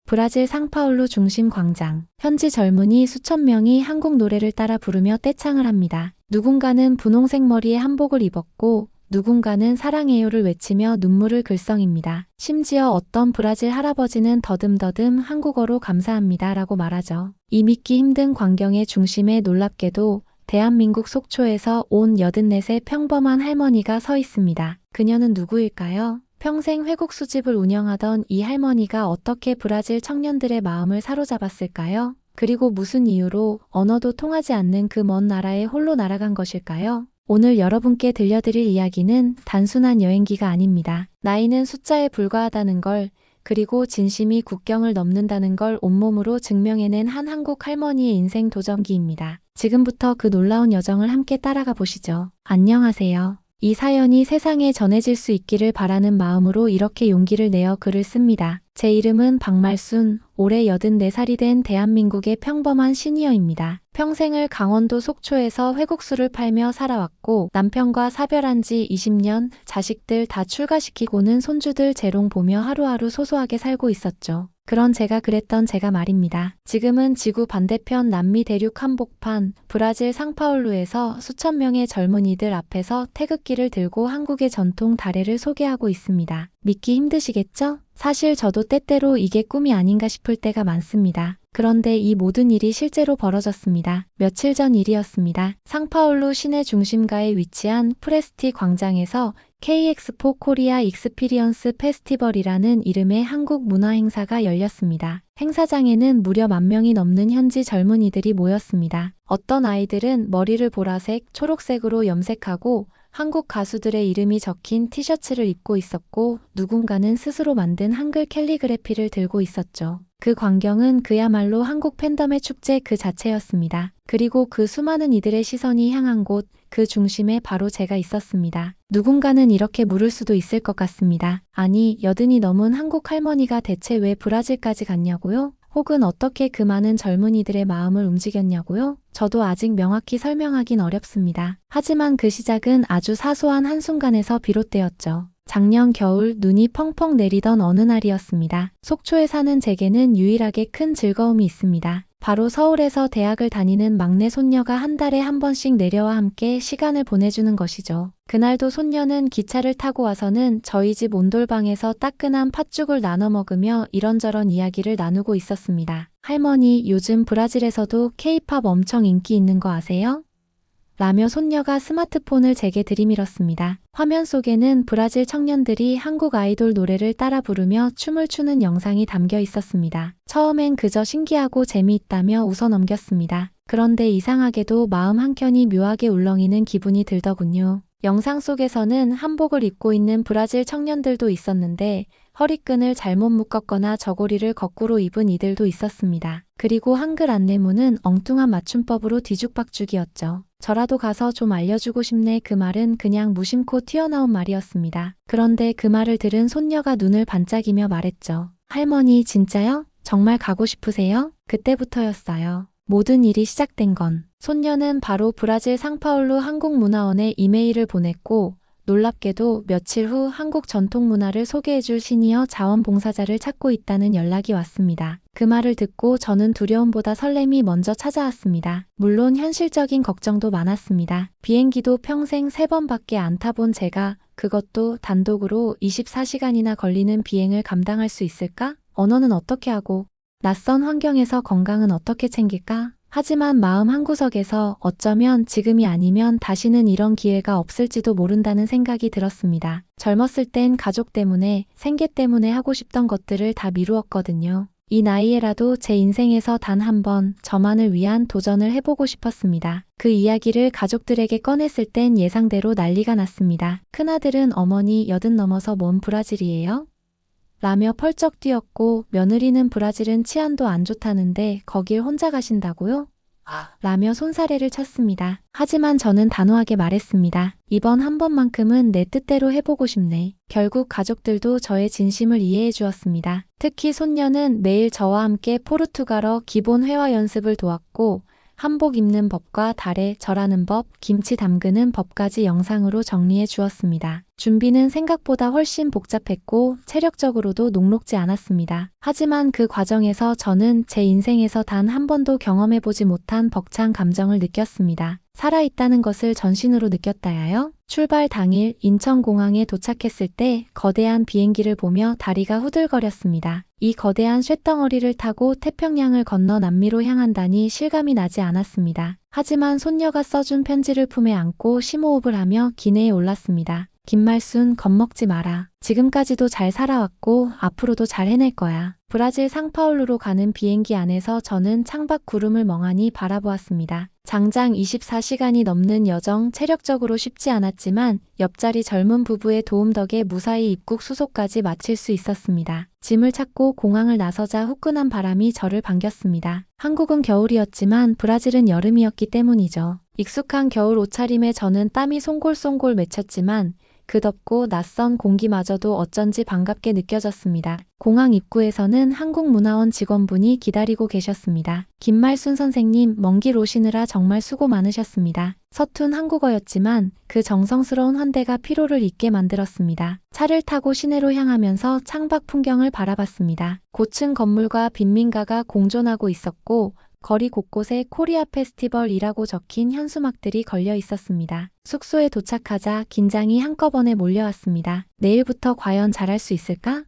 브라질 상파울루 중심 광장. 현지 젊은이 수천 명이 한국 노래를 따라 부르며 떼창을 합니다. 누군가는 분홍색 머리에 한복을 입었고 누군가는 사랑해요를 외치며 눈물을 글썽입니다. 심지어 어떤 브라질 할아버지는 더듬더듬 한국어로 감사합니다 라고 말하죠. 이 믿기 힘든 광경의 중심에 놀랍게도 대한민국 속초에서 온 84세 평범한 할머니가 서 있습니다. 그녀는 누구일까요? 평생 회국수집을 운영하던 이 할머니가 어떻게 브라질 청년들의 마음을 사로잡았을까요? 그리고 무슨 이유로 언어도 통하지 않는 그 먼 나라에 홀로 날아간 것일까요? 오늘 여러분께 들려드릴 이야기는 단순한 여행기가 아닙니다. 나이는 숫자에 불과하다는 걸, 그리고 진심이 국경을 넘는다는 걸 온몸으로 증명해낸 한 한국 할머니의 인생 도전기입니다. 지금부터 그 놀라운 여정을 함께 따라가 보시죠. 안녕하세요. 이 사연이 세상에 전해질 수 있기를 바라는 마음으로 이렇게 용기를 내어 글을 씁니다. 제 이름은 박말순, 올해 84살이 된 대한민국의 평범한 시니어입니다. 평생을 강원도 속초에서 회국수를 팔며 살아왔고 남편과 사별한 지 20년, 자식들 다 출가시키고는 손주들 재롱 보며 하루하루 소소하게 살고 있었죠. 그런 제가 그랬던 제가 말입니다. 지금은 지구 반대편 남미 대륙 한복판 브라질 상파울루에서 수천 명의 젊은이들 앞에서 태극기를 들고 한국의 전통 다래를 소개하고 있습니다. 믿기 힘드시겠죠? 사실 저도 때때로 이게 꿈이 아닌가 싶을 때가 많습니다. 그런데 이 모든 일이 실제로 벌어졌습니다. 며칠 전 일이었습니다. 상파울루 시내 중심가에 위치한 프레스티 광장에서 K-엑스포 코리아 익스피리언스 페스티벌이라는 이름의 한국 문화 행사가 열렸습니다. 행사장에는 무려 10,000명이 넘는 현지 젊은이들이 모였습니다. 어떤 아이들은 머리를 보라색, 초록색으로 염색하고 한국 가수들의 이름이 적힌 티셔츠를 입고 있었고 누군가는 스스로 만든 한글 캘리그래피를 들고 있었죠. 그 광경은 그야말로 한국 팬덤의 축제 그 자체였습니다. 그리고 그 수많은 이들의 시선이 향한 곳, 그 중심에 바로 제가 있었습니다. 누군가는 이렇게 물을 수도 있을 것 같습니다. 아니, 80이 넘은 한국 할머니가 대체 왜 브라질까지 갔냐고요? 혹은 어떻게 그 많은 젊은이들의 마음을 움직였냐고요? 저도 아직 명확히 설명하긴 어렵습니다. 하지만 그 시작은 아주 사소한 한순간에서 비롯되었죠. 작년 겨울 눈이 펑펑 내리던 어느 날이었습니다. 속초에 사는 제게는 유일하게 큰 즐거움이 있습니다. 바로 서울에서 대학을 다니는 막내 손녀가 한 달에 한 번씩 내려와 함께 시간을 보내주는 것이죠. 그날도 손녀는 기차를 타고 와서는 저희 집 온돌방에서 따끈한 팥죽을 나눠 먹으며 이런저런 이야기를 나누고 있었습니다. 할머니, 요즘 브라질에서도 K-팝 엄청 인기 있는 거 아세요? 라며 손녀가 스마트폰을 제게 들이밀었습니다. 화면 속에는 브라질 청년들이 한국 아이돌 노래를 따라 부르며 춤을 추는 영상이 담겨 있었습니다. 처음엔 그저 신기하고 재미있다며 웃어 넘겼습니다. 그런데 이상하게도 마음 한켠이 묘하게 울렁이는 기분이 들더군요. 영상 속에서는 한복을 입고 있는 브라질 청년들도 있었는데 허리끈을 잘못 묶었거나 저고리를 거꾸로 입은 이들도 있었습니다. 그리고 한글 안내문은 엉뚱한 맞춤법으로 뒤죽박죽이었죠. 저라도 가서 좀 알려주고 싶네. 그 말은 그냥 무심코 튀어나온 말이었습니다. 그런데 그 말을 들은 손녀가 눈을 반짝이며 말했죠. 할머니, 진짜요? 정말 가고 싶으세요? 그때부터였어요. 모든 일이 시작된 건. 손녀는 바로 브라질 상파울루 한국문화원에 이메일을 보냈고 놀랍게도 며칠 후 한국 전통문화를 소개해줄 시니어 자원봉사자를 찾고 있다는 연락이 왔습니다. 그 말을 듣고 저는 두려움보다 설렘이 먼저 찾아왔습니다. 물론 현실적인 걱정도 많았습니다. 비행기도 평생 3번밖에 안 타본 제가 그것도 단독으로 24시간이나 걸리는 비행을 감당할 수 있을까? 언어는 어떻게 하고 낯선 환경에서 건강은 어떻게 챙길까? 하지만 마음 한구석에서 어쩌면 지금이 아니면 다시는 이런 기회가 없을지도 모른다는 생각이 들었습니다. 젊었을 땐 가족 때문에, 생계 때문에 하고 싶던 것들을 다 미루었거든요. 이 나이에라도 제 인생에서 단 한 번 저만을 위한 도전을 해보고 싶었습니다. 그 이야기를 가족들에게 꺼냈을 땐 예상대로 난리가 났습니다. 큰아들은 어머니 80 넘어서 뭔 브라질이에요? 라며 펄쩍 뛰었고 며느리는 브라질은 치안도 안 좋다는데 거길 혼자 가신다고요? 라며 손사래를 쳤습니다. 하지만 저는 단호하게 말했습니다. 이번 한 번만큼은 내 뜻대로 해보고 싶네. 결국 가족들도 저의 진심을 이해해 주었습니다. 특히 손녀는 매일 저와 함께 포르투갈어 기본 회화 연습을 도왔고 한복 입는 법과 다래 절하는 법, 김치 담그는 법까지 영상으로 정리해 주었습니다. 준비는 생각보다 훨씬 복잡했고 체력적으로도 녹록지 않았습니다. 하지만 그 과정에서 저는 제 인생에서 단 한 번도 경험해보지 못한 벅찬 감정을 느꼈습니다. 살아있다는 것을 전신으로 느꼈다야요. 출발 당일 인천공항에 도착했을 때 거대한 비행기를 보며 다리가 후들거렸습니다. 이 거대한 쇳덩어리를 타고 태평양을 건너 남미로 향한다니 실감이 나지 않았습니다. 하지만 손녀가 써준 편지를 품에 안고 심호흡을 하며 기내에 올랐습니다. 김말순, 겁먹지 마라. 지금까지도 잘 살아왔고 앞으로도 잘 해낼 거야. 브라질 상파울루로 가는 비행기 안에서 저는 창밖 구름을 멍하니 바라보았습니다. 장장 24시간이 넘는 여정, 체력적으로 쉽지 않았지만 옆자리 젊은 부부의 도움 덕에 무사히 입국 수속까지 마칠 수 있었습니다. 짐을 찾고 공항을 나서자 후끈한 바람이 저를 반겼습니다. 한국은 겨울이었지만 브라질은 여름이었기 때문이죠. 익숙한 겨울 옷차림에 저는 땀이 송골송골 맺혔지만 그 덥고 낯선 공기마저도 어쩐지 반갑게 느껴졌습니다. 공항 입구에서는 한국문화원 직원분이 기다리고 계셨습니다. 김말순 선생님, 먼 길 오시느라 정말 수고 많으셨습니다. 서툰 한국어였지만 그 정성스러운 환대가 피로를 잊게 만들었습니다. 차를 타고 시내로 향하면서 창밖 풍경을 바라봤습니다. 고층 건물과 빈민가가 공존하고 있었고 거리 곳곳에 코리아 페스티벌이라고 적힌 현수막들이 걸려 있었습니다. 숙소에 도착하자 긴장이 한꺼번에 몰려왔습니다. 내일부터 과연 잘할 수 있을까?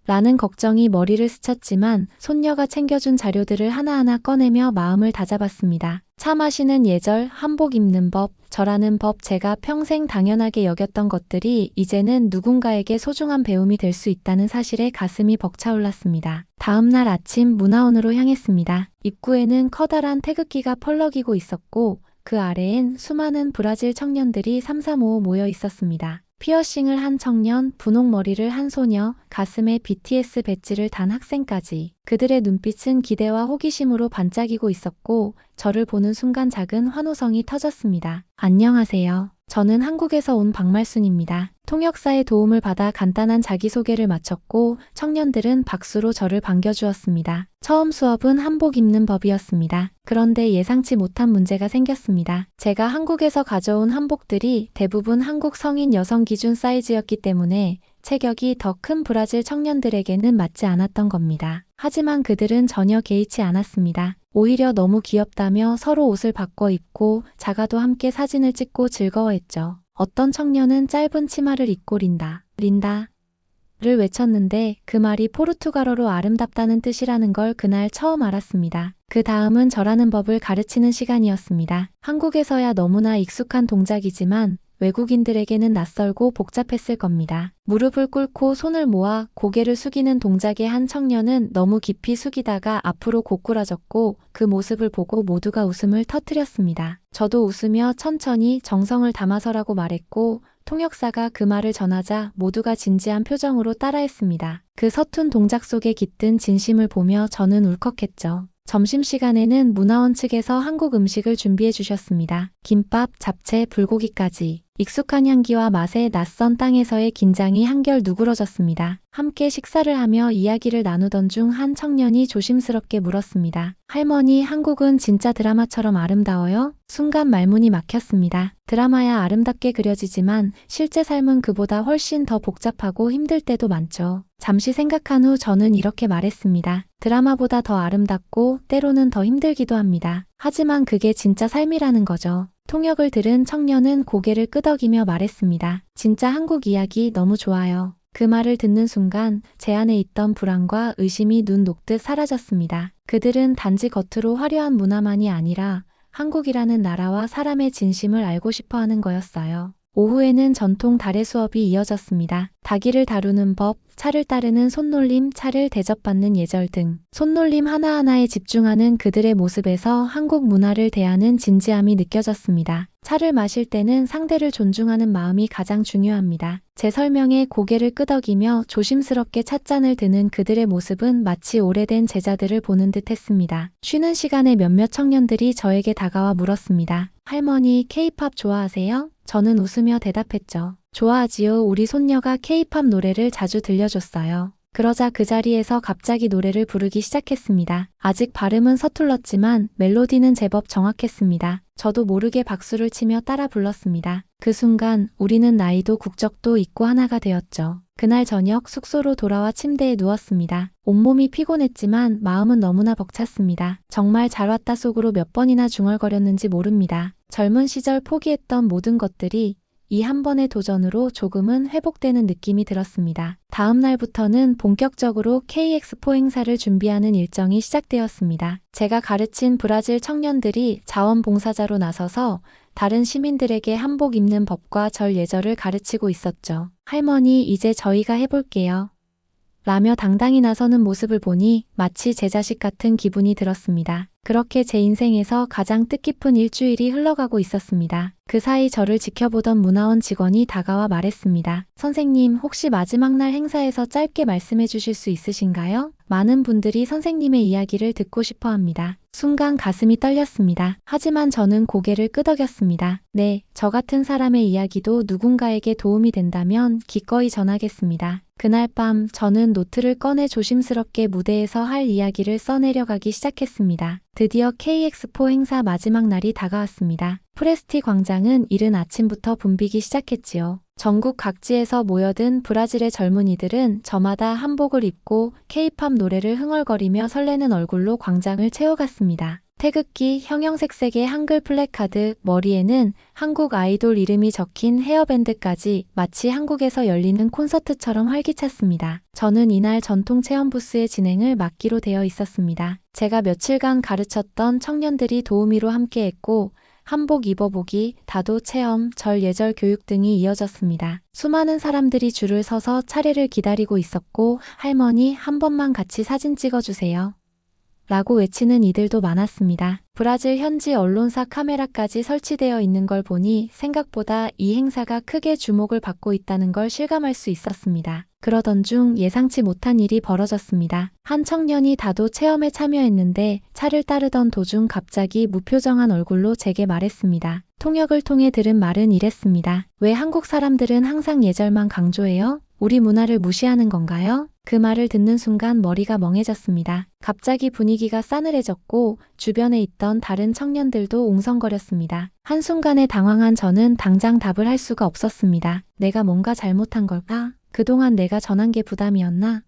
라는 걱정이 머리를 스쳤지만 손녀가 챙겨준 자료들을 하나하나 꺼내며 마음을 다잡았습니다. 차 마시는 예절, 한복 입는 법, 절하는 법, 제가 평생 당연하게 여겼던 것들이 이제는 누군가에게 소중한 배움이 될 수 있다는 사실에 가슴이 벅차올랐습니다. 다음 날 아침 문화원으로 향했습니다. 입구에는 커다란 태극기가 펄럭이고 있었고 그 아래엔 수많은 브라질 청년들이 삼삼오오 모여 있었습니다. 피어싱을 한 청년, 분홍 머리를 한 소녀, 가슴에 BTS 배지를 단 학생까지. 그들의 눈빛은 기대와 호기심으로 반짝이고 있었고 저를 보는 순간 작은 환호성이 터졌습니다. 안녕하세요. 저는 한국에서 온 박말순입니다. 통역사의 도움을 받아 간단한 자기소개를 마쳤고 청년들은 박수로 저를 반겨주었습니다. 처음 수업은 한복 입는 법이었습니다. 그런데 예상치 못한 문제가 생겼습니다. 제가 한국에서 가져온 한복들이 대부분 한국 성인 여성 기준 사이즈였기 때문에 체격이 더 큰 브라질 청년들에게는 맞지 않았던 겁니다. 하지만 그들은 전혀 개의치 않았습니다. 오히려 너무 귀엽다며 서로 옷을 바꿔 입고 작아도 함께 사진을 찍고 즐거워했죠. 어떤 청년은 짧은 치마를 입고 린다를 외쳤는데 그 말이 포르투갈어로 아름답다는 뜻이라는 걸 그날 처음 알았습니다. 그 다음은 절하는 법을 가르치는 시간이었습니다. 한국에서야 너무나 익숙한 동작이지만 외국인들에게는 낯설고 복잡했을 겁니다. 무릎을 꿇고 손을 모아 고개를 숙이는 동작의 한 청년은 너무 깊이 숙이다가 앞으로 고꾸라졌고 그 모습을 보고 모두가 웃음을 터뜨렸습니다. 저도 웃으며 천천히 정성을 담아서라고 말했고 통역사가 그 말을 전하자 모두가 진지한 표정으로 따라했습니다. 그 서툰 동작 속에 깃든 진심을 보며 저는 울컥했죠. 점심시간에는 문화원 측에서 한국 음식을 준비해 주셨습니다. 김밥, 잡채, 불고기까지. 익숙한 향기와 맛에 낯선 땅에서의 긴장이 한결 누그러졌습니다. 함께 식사를 하며 이야기를 나누던 중 한 청년이 조심스럽게 물었습니다. 할머니, 한국은 진짜 드라마처럼 아름다워요? 순간 말문이 막혔습니다. 드라마야 아름답게 그려지지만 실제 삶은 그보다 훨씬 더 복잡하고 힘들 때도 많죠. 잠시 생각한 후 저는 이렇게 말했습니다. 드라마보다 더 아름답고 때로는 더 힘들기도 합니다. 하지만 그게 진짜 삶이라는 거죠. 통역을 들은 청년은 고개를 끄덕이며 말했습니다. 진짜 한국 이야기 너무 좋아요. 그 말을 듣는 순간 제 안에 있던 불안과 의심이 눈 녹듯 사라졌습니다. 그들은 단지 겉으로 화려한 문화만이 아니라 한국이라는 나라와 사람의 진심을 알고 싶어 하는 거였어요. 오후에는 전통 달의 수업이 이어졌습니다. 닭이를 다루는 법, 차를 따르는 손놀림, 차를 대접받는 예절 등 손놀림 하나하나에 집중하는 그들의 모습에서 한국 문화를 대하는 진지함이 느껴졌습니다. 차를 마실 때는 상대를 존중하는 마음이 가장 중요합니다. 제 설명에 고개를 끄덕이며 조심스럽게 찻잔을 드는 그들의 모습은 마치 오래된 제자들을 보는 듯 했습니다. 쉬는 시간에 몇몇 청년들이 저에게 다가와 물었습니다. 할머니, K-팝 좋아하세요? 저는 웃으며 대답했죠. 좋아하지요. 우리 손녀가 K-팝 노래를 자주 들려줬어요. 그러자 그 자리에서 갑자기 노래를 부르기 시작했습니다. 아직 발음은 서툴렀지만 멜로디는 제법 정확했습니다. 저도 모르게 박수를 치며 따라 불렀습니다. 그 순간 우리는 나이도 국적도 잊고 하나가 되었죠. 그날 저녁 숙소로 돌아와 침대에 누웠습니다. 온몸이 피곤했지만 마음은 너무나 벅찼습니다. 정말 잘 왔다 속으로 몇 번이나 중얼거렸는지 모릅니다. 젊은 시절 포기했던 모든 것들이 이 한 번의 도전으로 조금은 회복되는 느낌이 들었습니다. 다음 날부터는 본격적으로 K-엑스포 행사를 준비하는 일정이 시작되었습니다. 제가 가르친 브라질 청년들이 자원봉사자로 나서서 다른 시민들에게 한복 입는 법과 절 예절을 가르치고 있었죠. 할머니, 이제 저희가 해볼게요. 라며 당당히 나서는 모습을 보니 마치 제 자식 같은 기분이 들었습니다. 그렇게 제 인생에서 가장 뜻깊은 일주일이 흘러가고 있었습니다. 그 사이 저를 지켜보던 문화원 직원이 다가와 말했습니다. 선생님, 혹시 마지막 날 행사에서 짧게 말씀해 주실 수 있으신가요? 많은 분들이 선생님의 이야기를 듣고 싶어 합니다. 순간 가슴이 떨렸습니다. 하지만 저는 고개를 끄덕였습니다. 네, 저 같은 사람의 이야기도 누군가에게 도움이 된다면 기꺼이 전하겠습니다. 그날 밤 저는 노트를 꺼내 조심스럽게 무대에서 할 이야기를 써내려가기 시작했습니다. 드디어 K-엑스포 행사 마지막 날이 다가왔습니다. 프레스티 광장은 이른 아침부터 붐비기 시작했지요. 전국 각지에서 모여든 브라질의 젊은이들은 저마다 한복을 입고 K-팝 노래를 흥얼거리며 설레는 얼굴로 광장을 채워갔습니다. 태극기, 형형색색의 한글 플래카드, 머리에는 한국 아이돌 이름이 적힌 헤어밴드까지 마치 한국에서 열리는 콘서트처럼 활기찼습니다. 저는 이날 전통 체험 부스의 진행을 맡기로 되어 있었습니다. 제가 며칠간 가르쳤던 청년들이 도우미로 함께했고 한복 입어보기, 다도 체험, 절 예절 교육 등이 이어졌습니다. 수많은 사람들이 줄을 서서 차례를 기다리고 있었고 할머니 한 번만 같이 사진 찍어주세요. 라고 외치는 이들도 많았습니다. 브라질 현지 언론사 카메라까지 설치되어 있는 걸 보니 생각보다 이 행사가 크게 주목을 받고 있다는 걸 실감할 수 있었습니다. 그러던 중 예상치 못한 일이 벌어졌습니다. 한 청년이 다도 체험에 참여했는데 차를 따르던 도중 갑자기 무표정한 얼굴로 제게 말했습니다. 통역을 통해 들은 말은 이랬습니다. 왜 한국 사람들은 항상 예절만 강조해요? 우리 문화를 무시하는 건가요? 그 말을 듣는 순간 머리가 멍해졌습니다. 갑자기 분위기가 싸늘해졌고 주변에 있던 다른 청년들도 웅성거렸습니다. 한순간에 당황한 저는 당장 답을 할 수가 없었습니다. 내가 뭔가 잘못한 걸까? 그동안 내가 전한 게 부담이었나?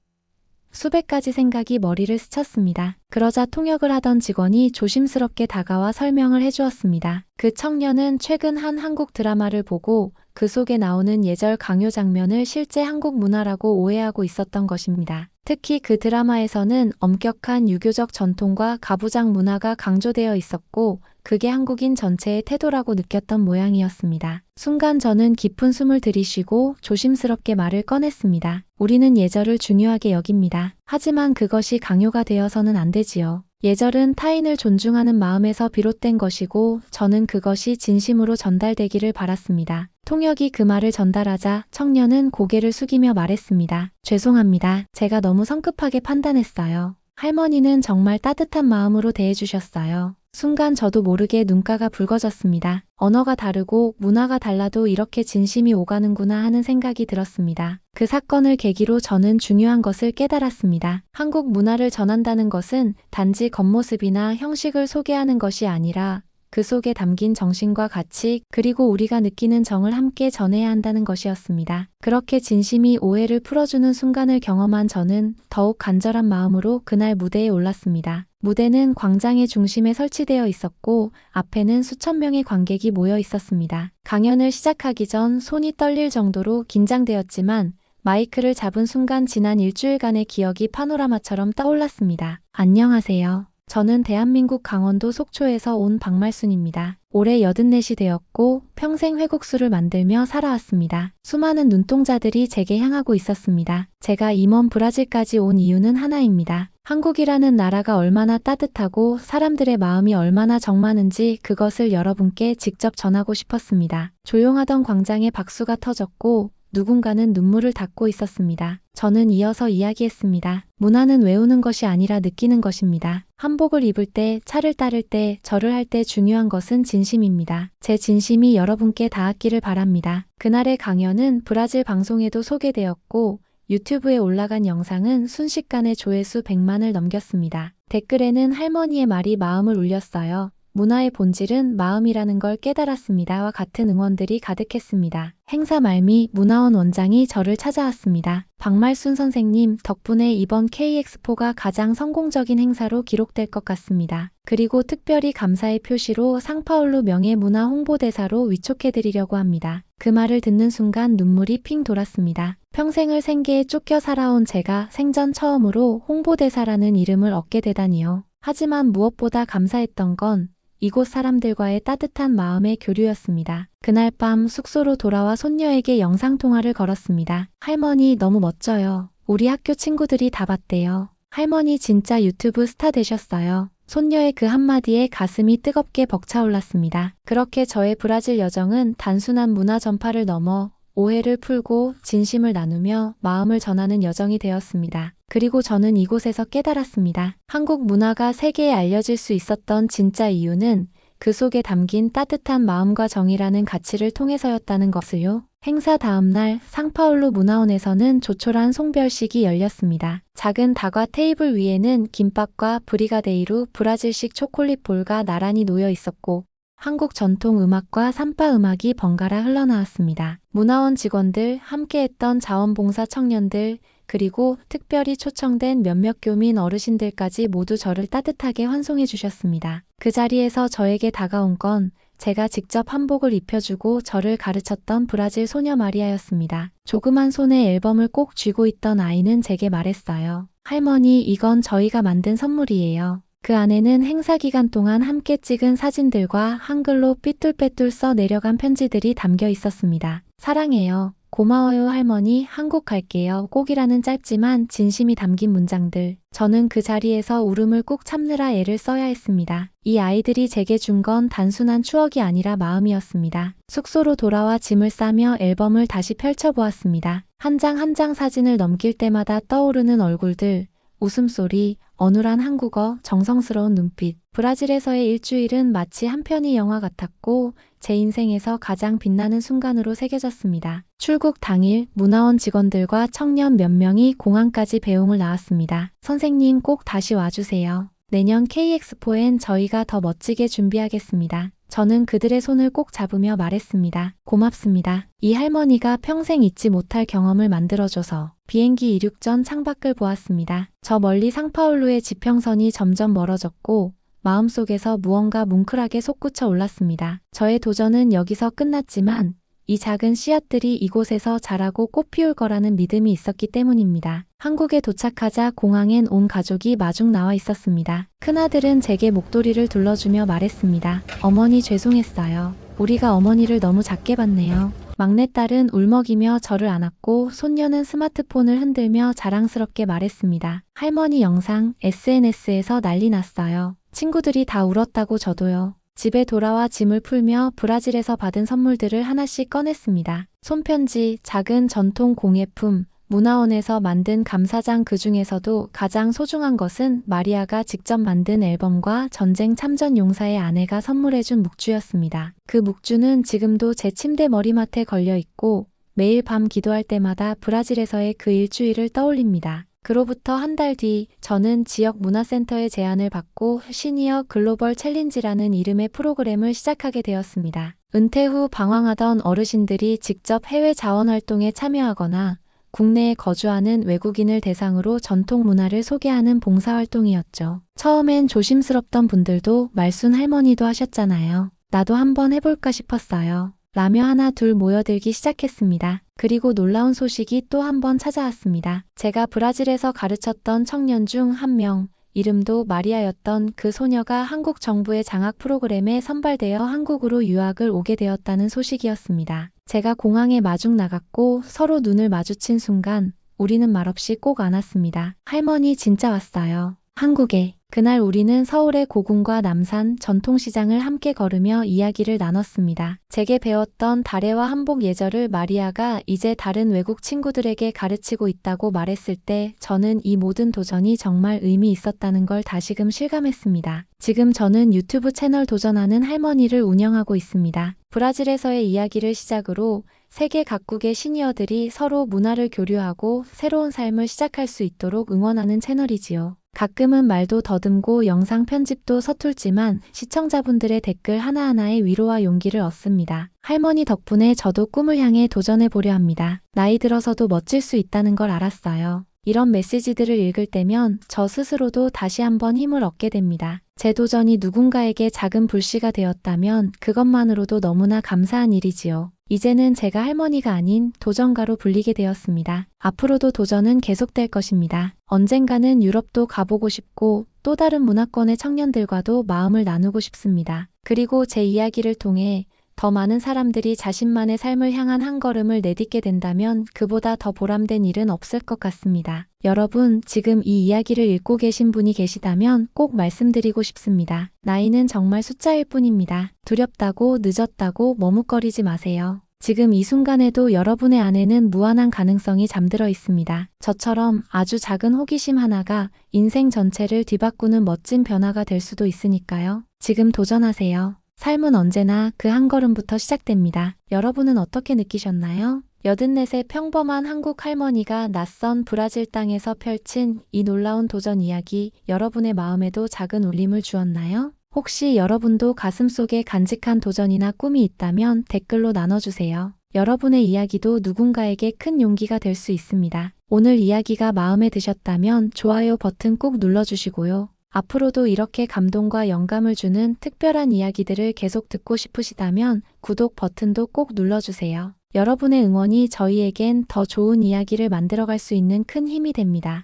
수백 가지 생각이 머리를 스쳤습니다. 그러자 통역을 하던 직원이 조심스럽게 다가와 설명을 해주었습니다. 그 청년은 최근 한 한국 드라마를 보고 그 속에 나오는 예절 강요 장면을 실제 한국 문화라고 오해하고 있었던 것입니다. 특히 그 드라마에서는 엄격한 유교적 전통과 가부장 문화가 강조되어 있었고 그게 한국인 전체의 태도라고 느꼈던 모양이었습니다. 순간 저는 깊은 숨을 들이쉬고 조심스럽게 말을 꺼냈습니다. 우리는 예절을 중요하게 여깁니다. 하지만 그것이 강요가 되어서는 안 되지요. 예절은 타인을 존중하는 마음에서 비롯된 것이고 저는 그것이 진심으로 전달되기를 바랐습니다. 통역이 그 말을 전달하자 청년은 고개를 숙이며 말했습니다. 죄송합니다. 제가 너무 성급하게 판단했어요. 할머니는 정말 따뜻한 마음으로 대해주셨어요. 순간 저도 모르게 눈가가 붉어졌습니다. 언어가 다르고 문화가 달라도 이렇게 진심이 오가는구나 하는 생각이 들었습니다. 그 사건을 계기로 저는 중요한 것을 깨달았습니다. 한국 문화를 전한다는 것은 단지 겉모습이나 형식을 소개하는 것이 아니라 그 속에 담긴 정신과 가치 그리고 우리가 느끼는 정을 함께 전해야 한다는 것이었습니다. 그렇게 진심이 오해를 풀어주는 순간을 경험한 저는 더욱 간절한 마음으로 그날 무대에 올랐습니다. 무대는 광장의 중심에 설치되어 있었고 앞에는 수천 명의 관객이 모여 있었습니다. 강연을 시작하기 전 손이 떨릴 정도로 긴장되었지만 마이크를 잡은 순간 지난 일주일간의 기억이 파노라마처럼 떠올랐습니다. 안녕하세요. 저는 대한민국 강원도 속초에서 온 박말순입니다. 올해 84이 되었고 평생 회국수를 만들며 살아왔습니다. 수많은 눈동자들이 제게 향하고 있었습니다. 제가 이 먼 브라질까지 온 이유는 하나입니다. 한국이라는 나라가 얼마나 따뜻하고 사람들의 마음이 얼마나 적많은지 그것을 여러분께 직접 전하고 싶었습니다. 조용하던 광장에 박수가 터졌고 누군가는 눈물을 닦고 있었습니다. 저는 이어서 이야기했습니다. 문화는 외우는 것이 아니라 느끼는 것입니다. 한복을 입을 때, 차를 따를 때, 절을 할 때 중요한 것은 진심입니다. 제 진심이 여러분께 닿았기를 바랍니다. 그날의 강연은 브라질 방송에도 소개되었고 유튜브에 올라간 영상은 순식간에 조회수 100만을 넘겼습니다. 댓글에는 할머니의 말이 마음을 울렸어요. 문화의 본질은 마음이라는 걸 깨달았습니다와 같은 응원들이 가득했습니다. 행사 말미 문화원 원장이 저를 찾아왔습니다. 박말순 선생님 덕분에 이번 K엑스포가 가장 성공적인 행사로 기록될 것 같습니다. 그리고 특별히 감사의 표시로 상파울루 명예문화 홍보대사로 위촉해드리려고 합니다. 그 말을 듣는 순간 눈물이 핑 돌았습니다. 평생을 생계에 쫓겨 살아온 제가 생전 처음으로 홍보대사라는 이름을 얻게 되다니요. 하지만 무엇보다 감사했던 건 이곳 사람들과의 따뜻한 마음의 교류였습니다. 그날 밤 숙소로 돌아와 손녀에게 영상통화를 걸었습니다. 할머니 너무 멋져요. 우리 학교 친구들이 다 봤대요. 할머니 진짜 유튜브 스타 되셨어요. 손녀의 그 한마디에 가슴이 뜨겁게 벅차올랐습니다. 그렇게 저의 브라질 여정은 단순한 문화 전파를 넘어 오해를 풀고 진심을 나누며 마음을 전하는 여정이 되었습니다. 그리고 저는 이곳에서 깨달았습니다. 한국 문화가 세계에 알려질 수 있었던 진짜 이유는 그 속에 담긴 따뜻한 마음과 정이라는 가치를 통해서였다는 것을요. 행사 다음 날 상파울루 문화원에서는 조촐한 송별식이 열렸습니다. 작은 다과 테이블 위에는 김밥과 브리가데이루 브라질식 초콜릿 볼가 나란히 놓여 있었고 한국 전통 음악과 삼바 음악이 번갈아 흘러나왔습니다. 문화원 직원들, 함께했던 자원봉사 청년들, 그리고 특별히 초청된 몇몇 교민 어르신들까지 모두 저를 따뜻하게 환송해 주셨습니다. 그 자리에서 저에게 다가온 건 제가 직접 한복을 입혀주고 저를 가르쳤던 브라질 소녀 마리아였습니다. 조그만 손에 앨범을 꼭 쥐고 있던 아이는 제게 말했어요. 할머니, 이건 저희가 만든 선물이에요. 그 안에는 행사 기간 동안 함께 찍은 사진들과 한글로 삐뚤빼뚤 써 내려간 편지들이 담겨 있었습니다. 사랑해요. 고마워요 할머니, 한국 갈게요. 꼭이라는 짧지만 진심이 담긴 문장들. 저는 그 자리에서 울음을 꾹 참느라 애를 써야 했습니다. 이 아이들이 제게 준 건 단순한 추억이 아니라 마음이었습니다. 숙소로 돌아와 짐을 싸며 앨범을 다시 펼쳐보았습니다. 한 장 한 장 사진을 넘길 때마다 떠오르는 얼굴들, 웃음소리, 어눌한 한국어, 정성스러운 눈빛. 브라질에서의 일주일은 마치 한 편의 영화 같았고 제 인생에서 가장 빛나는 순간으로 새겨졌습니다. 출국 당일 문화원 직원들과 청년 몇 명이 공항까지 배웅을 나왔습니다. 선생님 꼭 다시 와주세요. 내년 K엑스포엔 저희가 더 멋지게 준비하겠습니다. 저는 그들의 손을 꼭 잡으며 말했습니다. 고맙습니다. 이 할머니가 평생 잊지 못할 경험을 만들어줘서. 비행기 이륙 전 창밖을 보았습니다. 저 멀리 상파울루의 지평선이 점점 멀어졌고 마음속에서 무언가 뭉클하게 솟구쳐 올랐습니다. 저의 도전은 여기서 끝났지만 이 작은 씨앗들이 이곳에서 자라고 꽃 피울 거라는 믿음이 있었기 때문입니다. 한국에 도착하자 공항엔 온 가족이 마중 나와 있었습니다. 큰아들은 제게 목도리를 둘러주며 말했습니다. 어머니 죄송했어요. 우리가 어머니를 너무 작게 봤네요. 막내딸은 울먹이며 저를 안았고 손녀는 스마트폰을 흔들며 자랑스럽게 말했습니다. 할머니 영상 SNS에서 난리 났어요. 친구들이 다 울었다고 저도요. 집에 돌아와 짐을 풀며 브라질에서 받은 선물들을 하나씩 꺼냈습니다. 손편지, 작은 전통 공예품, 문화원에서 만든 감사장 그 중에서도 가장 소중한 것은 마리아가 직접 만든 앨범과 전쟁 참전 용사의 아내가 선물해준 묵주였습니다. 그 묵주는 지금도 제 침대 머리맡에 걸려 있고 매일 밤 기도할 때마다 브라질에서의 그 일주일을 떠올립니다. 그로부터 한 달 뒤 저는 지역 문화센터의 제안을 받고 시니어 글로벌 챌린지라는 이름의 프로그램을 시작하게 되었습니다. 은퇴 후 방황하던 어르신들이 직접 해외 자원활동에 참여하거나 국내에 거주하는 외국인을 대상으로 전통 문화를 소개하는 봉사활동이었죠. 처음엔 조심스럽던 분들도 말순 할머니도 하셨잖아요. 나도 한번 해볼까 싶었어요. 라며 하나 둘 모여들기 시작했습니다. 그리고 놀라운 소식이 또 한 번 찾아왔습니다. 제가 브라질에서 가르쳤던 청년 중 한 명, 이름도 마리아였던 그 소녀가 한국 정부의 장학 프로그램에 선발되어 한국으로 유학을 오게 되었다는 소식이었습니다. 제가 공항에 마중 나갔고 서로 눈을 마주친 순간 우리는 말없이 꼭 안았습니다. 할머니 진짜 왔어요. 한국에. 그날 우리는 서울의 고궁과 남산 전통시장을 함께 걸으며 이야기를 나눴습니다. 제게 배웠던 다래와 한복 예절을 마리아가 이제 다른 외국 친구들에게 가르치고 있다고 말했을 때 저는 이 모든 도전이 정말 의미 있었다는 걸 다시금 실감했습니다. 지금 저는 유튜브 채널 도전하는 할머니를 운영하고 있습니다. 브라질에서의 이야기를 시작으로 세계 각국의 시니어들이 서로 문화를 교류하고 새로운 삶을 시작할 수 있도록 응원하는 채널이지요. 가끔은 말도 더듬고 영상 편집도 서툴지만 시청자분들의 댓글 하나하나에 위로와 용기를 얻습니다. 할머니 덕분에 저도 꿈을 향해 도전해 보려 합니다. 나이 들어서도 멋질 수 있다는 걸 알았어요. 이런 메시지들을 읽을 때면 저 스스로도 다시 한번 힘을 얻게 됩니다. 제 도전이 누군가에게 작은 불씨가 되었다면 그것만으로도 너무나 감사한 일이지요. 이제는 제가 할머니가 아닌 도전가로 불리게 되었습니다. 앞으로도 도전은 계속될 것입니다. 언젠가는 유럽도 가보고 싶고 또 다른 문화권의 청년들과도 마음을 나누고 싶습니다. 그리고 제 이야기를 통해 더 많은 사람들이 자신만의 삶을 향한 한 걸음을 내딛게 된다면 그보다 더 보람된 일은 없을 것 같습니다. 여러분, 지금 이 이야기를 읽고 계신 분이 계시다면 꼭 말씀드리고 싶습니다. 나이는 정말 숫자일 뿐입니다. 두렵다고, 늦었다고 머뭇거리지 마세요. 지금 이 순간에도 여러분의 안에는 무한한 가능성이 잠들어 있습니다. 저처럼 아주 작은 호기심 하나가 인생 전체를 뒤바꾸는 멋진 변화가 될 수도 있으니까요. 지금 도전하세요. 삶은 언제나 그 한 걸음부터 시작됩니다. 여러분은 어떻게 느끼셨나요? 84세 평범한 한국 할머니가 낯선 브라질 땅에서 펼친 이 놀라운 도전 이야기, 여러분의 마음에도 작은 울림을 주었나요? 혹시 여러분도 가슴속에 간직한 도전이나 꿈이 있다면 댓글로 나눠주세요. 여러분의 이야기도 누군가에게 큰 용기가 될 수 있습니다. 오늘 이야기가 마음에 드셨다면 좋아요 버튼 꼭 눌러주시고요. 앞으로도 이렇게 감동과 영감을 주는 특별한 이야기들을 계속 듣고 싶으시다면 구독 버튼도 꼭 눌러주세요. 여러분의 응원이 저희에겐 더 좋은 이야기를 만들어갈 수 있는 큰 힘이 됩니다.